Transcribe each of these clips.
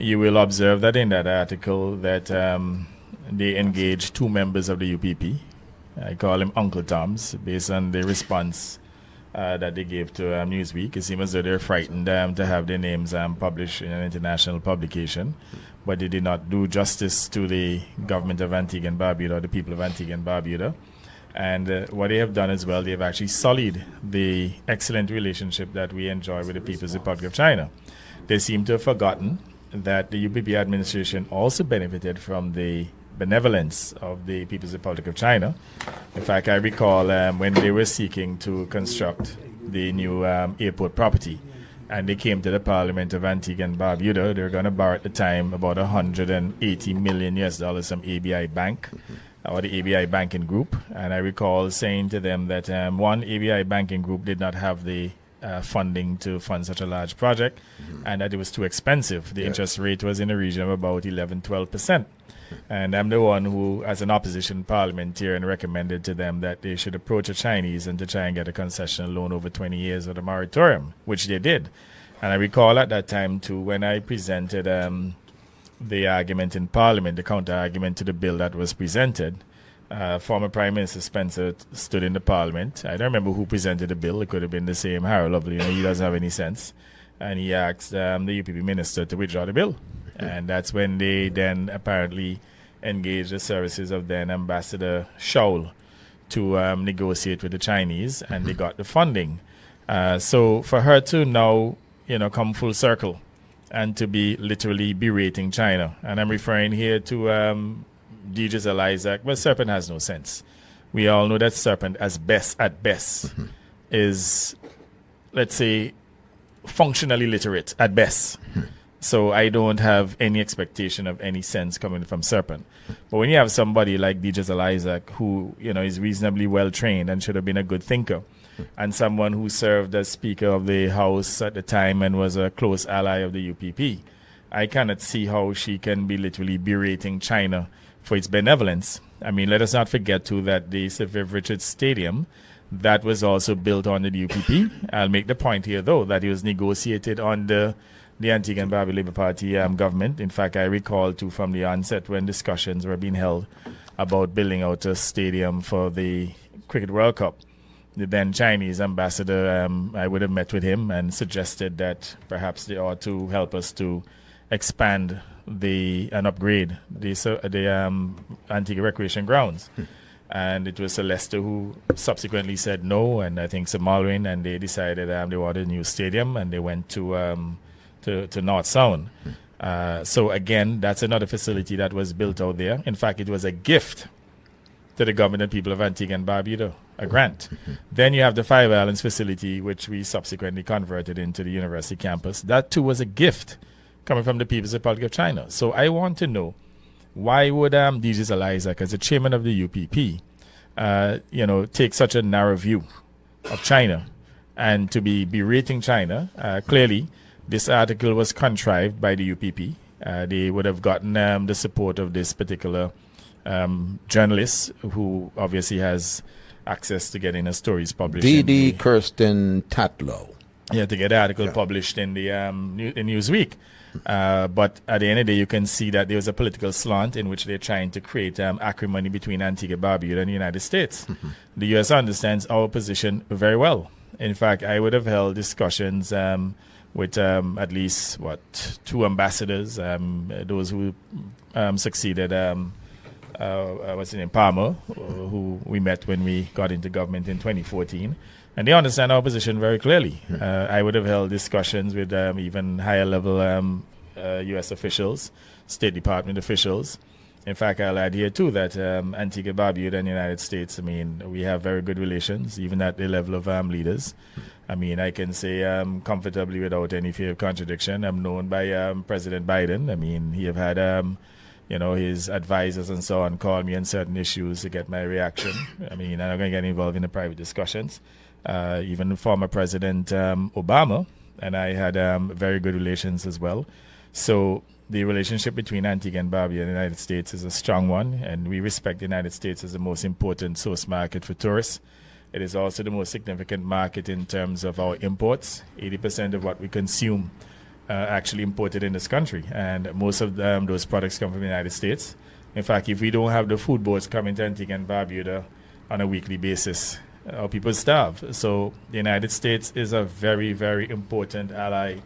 you will observe that in that article that they engaged two members of the UPP. I call them Uncle Toms, based on the response that they gave to Newsweek. It seems as though they're frightened to have their names published in an international publication, but they did not do justice to the government of Antigua and Barbuda, or the people of Antigua and Barbuda. And what they have done as well, they have actually sullied the excellent relationship that we enjoy with the People's Republic of China. They seem to have forgotten that the UPP administration also benefited from the benevolence of the People's Republic of China. In fact, I recall when they were seeking to construct the new airport property, and they came to the Parliament of Antigua and Barbuda. They were going to borrow at the time about $180 million US from ABI Bank, or the ABI Banking Group. And I recall saying to them that one, ABI Banking Group did not have the funding to fund such a large project, and that it was too expensive. The interest rate was in the region of about 11-12%. And I'm the one who, as an opposition parliamentarian, recommended to them that they should approach the Chinese and to try and get a concessional loan over 20 years of the moratorium, which they did. And I recall at that time, too, when I presented the argument in Parliament, the counter-argument to the bill that was presented, former Prime Minister Spencer stood in the Parliament. I don't remember who presented the bill. It could have been the same Harold Lovely. He doesn't have any sense. And he asked the UPP minister to withdraw the bill. And that's when they then apparently engaged the services of then Ambassador Shaul to negotiate with the Chinese, and they got the funding. So for her to now, come full circle and to be literally berating China, and I'm referring here to DJ Isaac, well, Serpent has no sense. We all know that Serpent, at best, is, let's say, functionally literate at best. So I don't have any expectation of any sense coming from Serpent. But when you have somebody like DJ Isaac, who is reasonably well trained and should have been a good thinker, and someone who served as Speaker of the House at the time and was a close ally of the UPP, I cannot see how she can be literally berating China for its benevolence. I mean, let us not forget too that the Sir Viv Richards Stadium, that was also built under the UPP. I'll make the point here, though, that it was negotiated under the Antigua and Barbuda Labour Party government. In fact, I recall too from the onset when discussions were being held about building out a stadium for the Cricket World Cup. The then Chinese ambassador, I would have met with him and suggested that perhaps they ought to help us to expand and upgrade the Antigua Recreation Grounds. And it was Celeste who subsequently said no, and I think Sir Malwin, and they decided they wanted a new stadium, and they went to North Sound. So again, that's another facility that was built out there. In fact, it was a gift to the government and people of Antigua and Barbuda, a grant. Then you have the Five Islands facility, which we subsequently converted into the university campus. That too was a gift coming from the People's Republic of China. So I want to know, why would DJ Isaac, as the chairman of the UPP, take such a narrow view of China and to be berating China? Clearly, this article was contrived by the UPP. They would have gotten the support of this particular journalist, who obviously has access to getting the stories published. D.D. Kirsten Tatlow. Yeah, to get the article published in the in Newsweek. But at the end of the day, you can see that there was a political slant in which they're trying to create acrimony between Antigua, Barbuda, and the United States. The U.S. understands our position very well. In fact, I would have held discussions with at least, two ambassadors, those who succeeded, what's his name, Palmer, who we met when we got into government in 2014. And they understand our position very clearly. I would have held discussions with even higher level U.S. officials, State Department officials. In fact, I'll add here too that Antigua, Barbuda, and the United States, I mean, we have very good relations, even at the level of leaders. I mean, I can say comfortably without any fear of contradiction, I'm known by President Biden. I mean, he have had his advisors and so on call me on certain issues to get my reaction. I mean, I'm not going to get involved in the private discussions. Even former President Obama and I had very good relations as well. So the relationship between Antigua and Barbuda and the United States is a strong one, and we respect the United States as the most important source market for tourists. It is also the most significant market in terms of our imports. 80% of what we consume actually imported in this country, and most of those products come from the United States. In fact, if we don't have the food boats coming to Antigua and Barbuda on a weekly basis, our people starve. So the United States is a very, very important ally,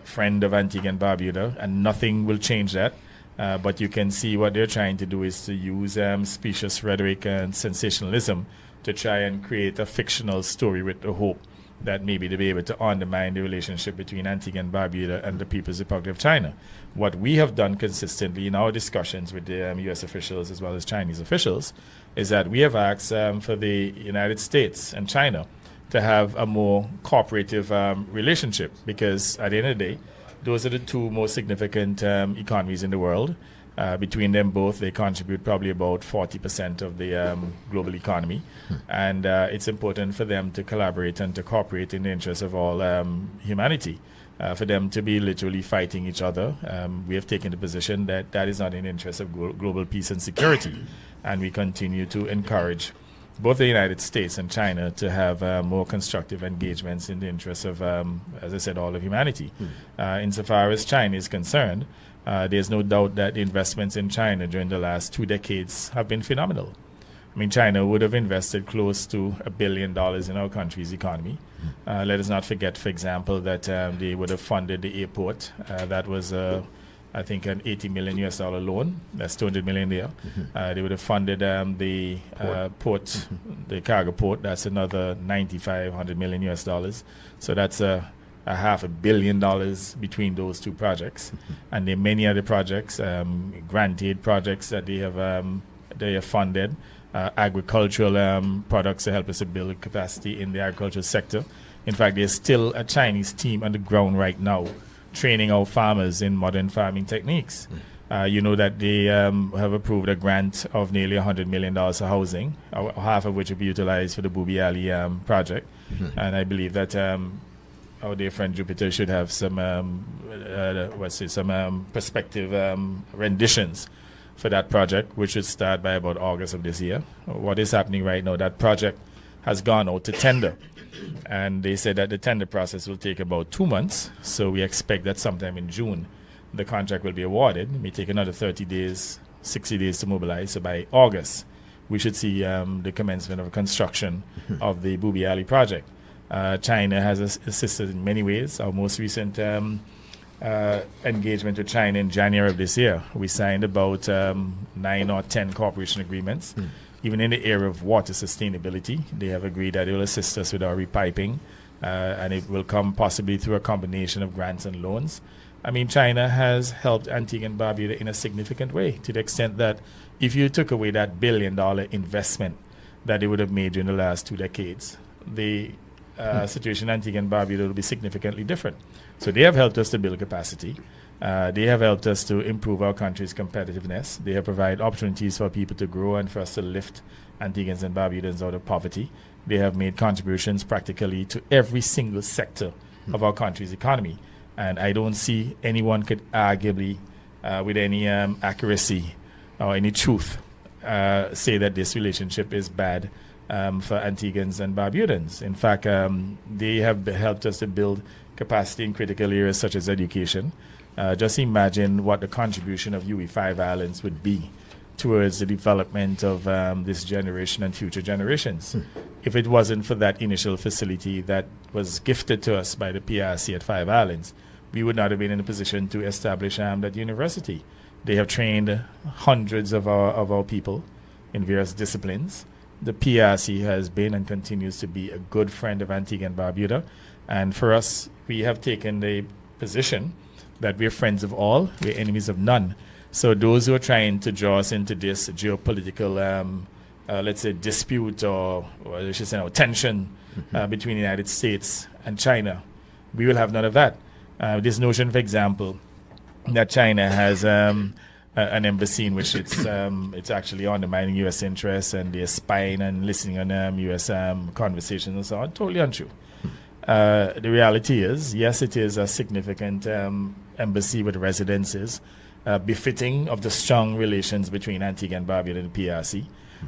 friend of Antigua and Barbuda, and nothing will change that. But you can see what they're trying to do is to use specious rhetoric and sensationalism to try and create a fictional story with the hope that maybe they'll be able to undermine the relationship between Antigua and Barbuda and the People's Republic of China. What we have done consistently in our discussions with the U.S. officials as well as Chinese officials is that we have asked for the United States and China to have a more cooperative relationship, because at the end of the day, those are the two most significant economies in the world. Between them both, they contribute probably about 40% of the global economy. And it's important for them to collaborate and to cooperate in the interest of all humanity. For them to be literally fighting each other, we have taken the position that that is not in the interest of global peace and security. And we continue to encourage both the United States and China to have more constructive engagements in the interest of, as I said, all of humanity. Insofar as China is concerned, there's no doubt that the investments in China during the last 2 decades have been phenomenal. I mean, China would have invested close to $1 billion in our country's economy. Let us not forget, for example, that they would have funded the airport. That was, I think, an $80 million US loan. That's $200 million there. They would have funded the port, the cargo port. That's another $95-100 million US. So that's a $500 million between those two projects. And there are many other projects, grant aid projects that they have funded, agricultural products to help us to build capacity in the agricultural sector. In fact, there's still a Chinese team on the ground right now training our farmers in modern farming techniques. You know that they have approved a grant of nearly $100 million for housing, half of which will be utilized for the Bubi Ali project. And I believe that our dear friend Jupiter should have some prospective renditions for that project, which should start by about August of this year. What is happening right now, that project has gone out to tender. And they said that the tender process will take about 2 months. So we expect that sometime in June, the contract will be awarded. It may take another 30 days, 60 days to mobilize. So by August, we should see the commencement of construction of the Bubi Ali project. China has assisted in many ways. Our most recent engagement with China in January of this year, we signed about 9 or 10 cooperation agreements. Even in the area of water sustainability, they have agreed that it will assist us with our repiping, and it will come possibly through a combination of grants and loans. I mean, China has helped Antigua and Barbuda in a significant way, to the extent that if you took away that $1 billion investment that they would have made during the last 2 decades, the situation in Antigua and Barbuda will be significantly different. So they have helped us to build capacity. They have helped us to improve our country's competitiveness. They have provided opportunities for people to grow and for us to lift Antiguans and Barbudans out of poverty. They have made contributions practically to every single sector of our country's economy. And I don't see anyone could arguably, with any accuracy or any truth, say that this relationship is bad for Antigans and Barbudans. In fact, they have helped us to build capacity in critical areas such as education. Just imagine what the contribution of UE5 Islands would be towards the development of this generation and future generations. If it wasn't for that initial facility that was gifted to us by the PRC at 5 Islands, we would not have been in a position to establish that university. They have trained hundreds of our people in various disciplines. The PRC has been and continues to be a good friend of Antigua and Barbuda. And for us, we have taken the position that we're friends of all, we're enemies of none. So those who are trying to draw us into this geopolitical, let's say, dispute or I should say, tension between the United States and China, we will have none of that. This notion, for example, that China has an embassy in which it's actually undermining U.S. interests and they're spying and listening on U.S. conversations and so on, totally untrue. The reality is, yes, it is a significant embassy with residences, befitting of the strong relations between Antigua and Barbuda and the PRC.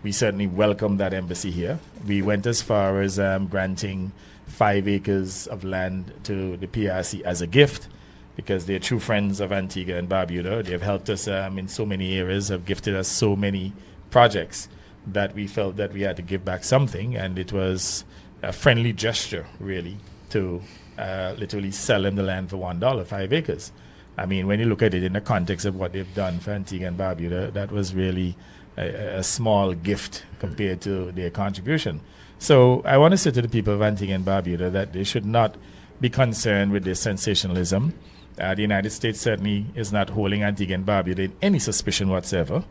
We certainly welcome that embassy here. We went as far as granting 5 acres of land to the PRC as a gift. because they're true friends of Antigua and Barbuda. They've helped us in so many areas, have gifted us so many projects that we felt that we had to give back something, and it was a friendly gesture, really, to literally sell them the land for $1, 5 acres. I mean, when you look at it in the context of what they've done for Antigua and Barbuda, that was really a small gift compared to their contribution. So I want to say to the people of Antigua and Barbuda that they should not be concerned with this sensationalism. The United States certainly is not holding Antigua and Barbuda in any suspicion whatsoever.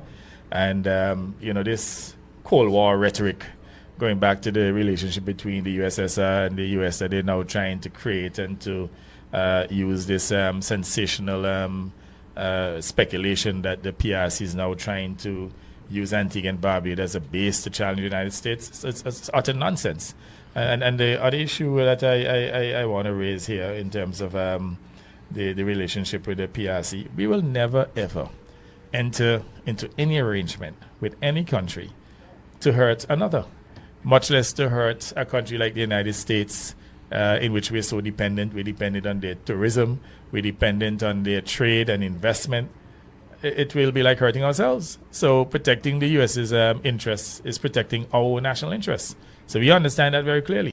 And, this Cold War rhetoric going back to the relationship between the USSR and the US that they're now trying to create and to use this sensational speculation that the PRC is now trying to use Antigua and Barbuda as a base to challenge the United States. It's utter nonsense. And the other issue that I want to raise here in terms of the relationship with the PRC, we will never, ever enter into any arrangement with any country to hurt another, much less to hurt a country like the United States, in which we're so dependent. We're dependent on their tourism. We're dependent on their trade and investment. It will be like hurting ourselves. So protecting the U.S.'s interests is protecting our national interests. So we understand that very clearly.